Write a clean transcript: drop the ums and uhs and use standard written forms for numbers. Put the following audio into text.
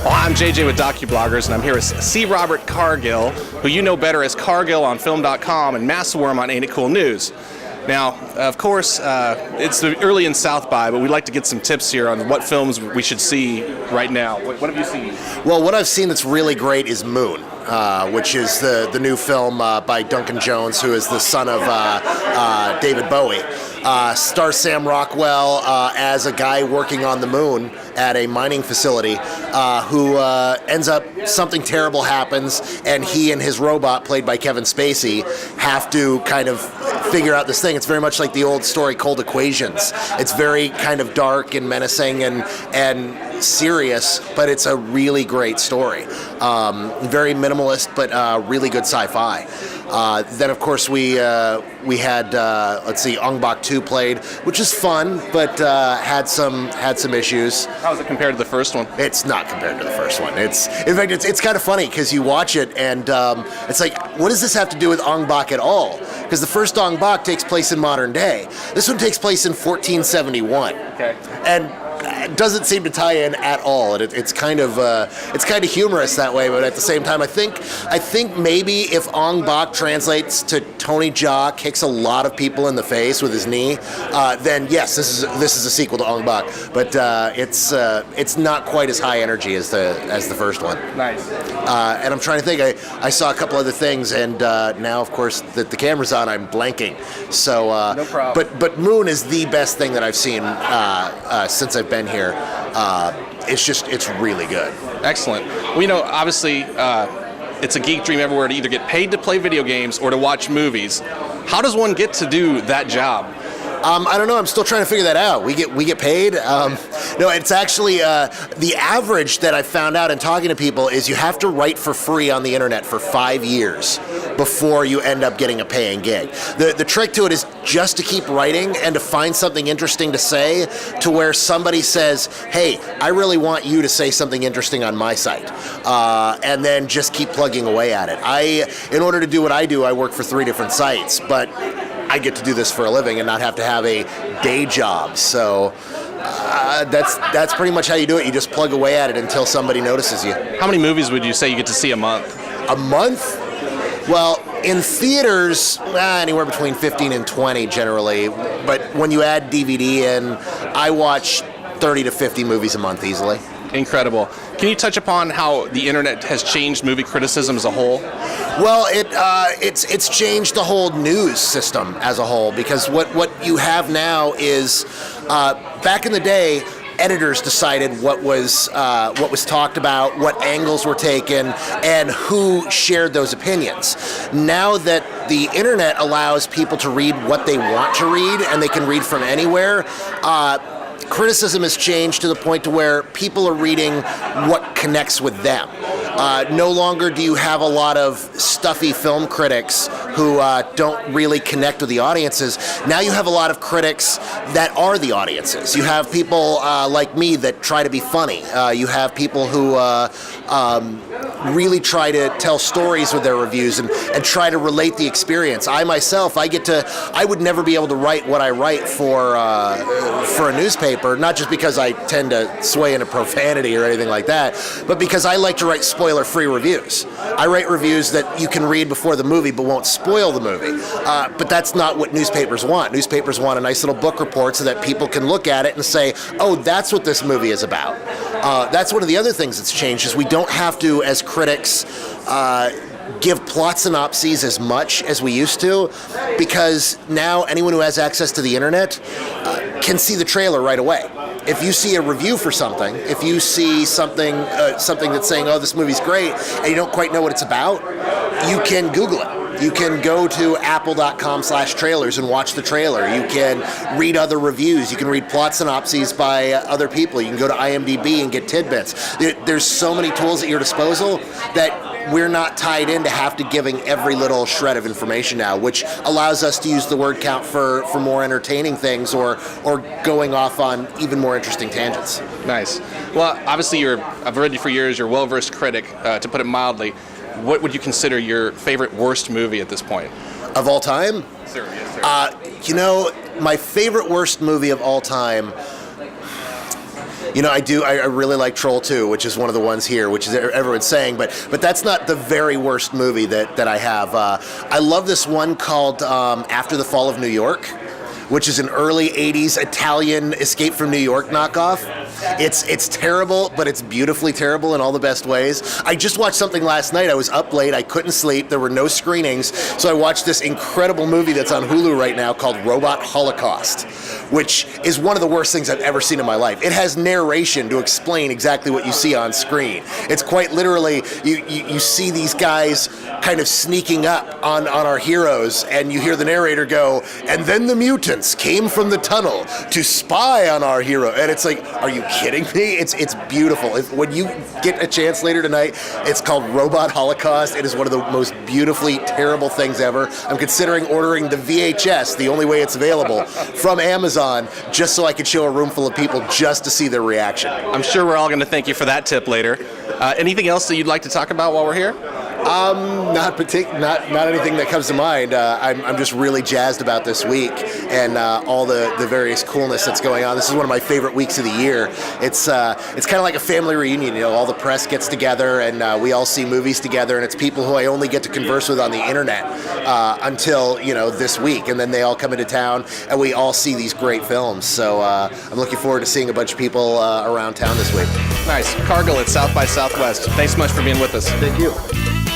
Well, I'm JJ with Docubloggers, and I'm here with C. Robert Cargill, who you know better as Cargill on Film.com and Masterworm on Ain't It Cool News. Now, of course, it's early in South by, but we'd like to get some tips here on what films we should see right now. What have you seen? Well, what I've seen that's really great is Moon, which is the new film by Duncan Jones, who is the son of David Bowie. Stars Sam Rockwell as a guy working on the moon at a mining facility who ends up, something terrible happens, and he and his robot, played by Kevin Spacey, have to kind of figure out this thing. It's very much like the old story Cold Equations. It's very kind of dark and menacing and serious, but it's a really great story. Very minimalist, but really good sci-fi. Then, of course, we had let's see, Ong Bak 2 played, which is fun, but had some issues. How is it compared to the first one? It's not compared to the first one. In fact, it's kind of funny because you watch it and it's like, what does this have to do with Ong Bak at all? Because the first Ong Bak takes place in modern day. This one takes place in 1471. Okay. And it doesn't seem to tie in at all. It's kind of humorous that way, but at the same time, I think maybe if Ong Bak translates to Tony Jaa kicks a lot of people in the face with his knee, then yes, this is a sequel to Ong Bak. But it's not quite as high energy as the first one. Nice. And I'm trying to think. I saw a couple other things, and now, of course, that the camera's on, I'm blanking. So no problem. But Moon is the best thing that I've seen since I've been here. It's really good. Excellent. Well, obviously, it's a geek dream everywhere to either get paid to play video games or to watch movies. How does one get to do that job? I don't know. I'm still trying to figure that out. We get paid. No, it's actually the average that I found out in talking to people is you have to write for free on the internet for 5 years before you end up getting a paying gig. The trick to it is just to keep writing and to find something interesting to say, to where somebody says, "Hey, I really want you to say something interesting on my site," and then just keep plugging away at it. In order to do what I do, I work for 3 different sites, but I get to do this for a living and not have to have a day job. So that's pretty much how you do it. You just plug away at it until somebody notices you. How many movies would you say you get to see a month? A month? Well, in theaters, anywhere between 15 and 20 generally. But when you add DVD in, I watch 30 to 50 movies a month easily. Incredible. Can you touch upon how the internet has changed movie criticism as a whole? Well, it's changed the whole news system as a whole, because what you have now is back in the day, editors decided what was talked about, what angles were taken, and who shared those opinions. Now that the internet allows people to read what they want to read, and they can read from anywhere, criticism has changed to the point to where people are reading what connects with them. No longer do you have a lot of stuffy film critics who don't really connect with the audiences. Now you have a lot of critics that are the audiences. You have people like me that try to be funny. You have people who really try to tell stories with their reviews and try to relate the experience. I myself, I would never be able to write what I write for a newspaper, not just because I tend to sway into profanity or anything like that, but because I like to write spoiler-free reviews. I write reviews that you can read before the movie but won't spoil the movie. But that's not what newspapers want. Newspapers want a nice little book report so that people can look at it and say, oh, that's what this movie is about. That's one of the other things that's changed, is we don't have to, as critics, give plot synopses as much as we used to, because now anyone who has access to the internet can see the trailer right away. If you see a review for something, if you see something that's saying, oh, this movie's great, and you don't quite know what it's about, you can Google it. You can go to apple.com/trailers and watch the trailer. You can read other reviews. You can read plot synopses by other people. You can go to IMDb and get tidbits. There's so many tools at your disposal that we're not tied in to have to giving every little shred of information now, which allows us to use the word count for more entertaining things or going off on even more interesting tangents. Nice. Well, obviously I've read you for years, you're a well-versed critic, to put it mildly. What would you consider your favorite worst movie at this point? Of all time? Sir, yes, sir. My favorite worst movie of all time, You know, I do. I really like Troll 2, which is one of the ones here, which is everyone's saying, but that's not the very worst movie that I have. I love this one called After the Fall of New York, which is an early 80s Italian Escape from New York knockoff. It's terrible, but it's beautifully terrible in all the best ways. I just watched something last night. I was up late. I couldn't sleep. There were no screenings. So I watched this incredible movie that's on Hulu right now called Robot Holocaust, which is one of the worst things I've ever seen in my life. It has narration to explain exactly what you see on screen. It's quite literally, you see these guys kind of sneaking up on our heroes, and you hear the narrator go, and then the mutants came from the tunnel to spy on our hero. And it's like, are you kidding me? It's beautiful. When you get a chance later tonight, it's called Robot Holocaust. It is one of the most beautifully terrible things ever. I'm considering ordering the VHS, the only way it's available, from Amazon, just so I could show a room full of people just to see their reaction. I'm sure we're all going to thank you for that tip later. Anything else that you'd like to talk about while we're here? Not anything that comes to mind. I'm just really jazzed about this week and all the various coolness that's going on. This is one of my favorite weeks of the year. It's kind of like a family reunion. You know, all the press gets together and we all see movies together, and it's people who I only get to converse with on the internet until this week, and then they all come into town and we all see these great films. So I'm looking forward to seeing a bunch of people around town this week. Nice. Cargill at South by Southwest. Thanks so much for being with us. Thank you.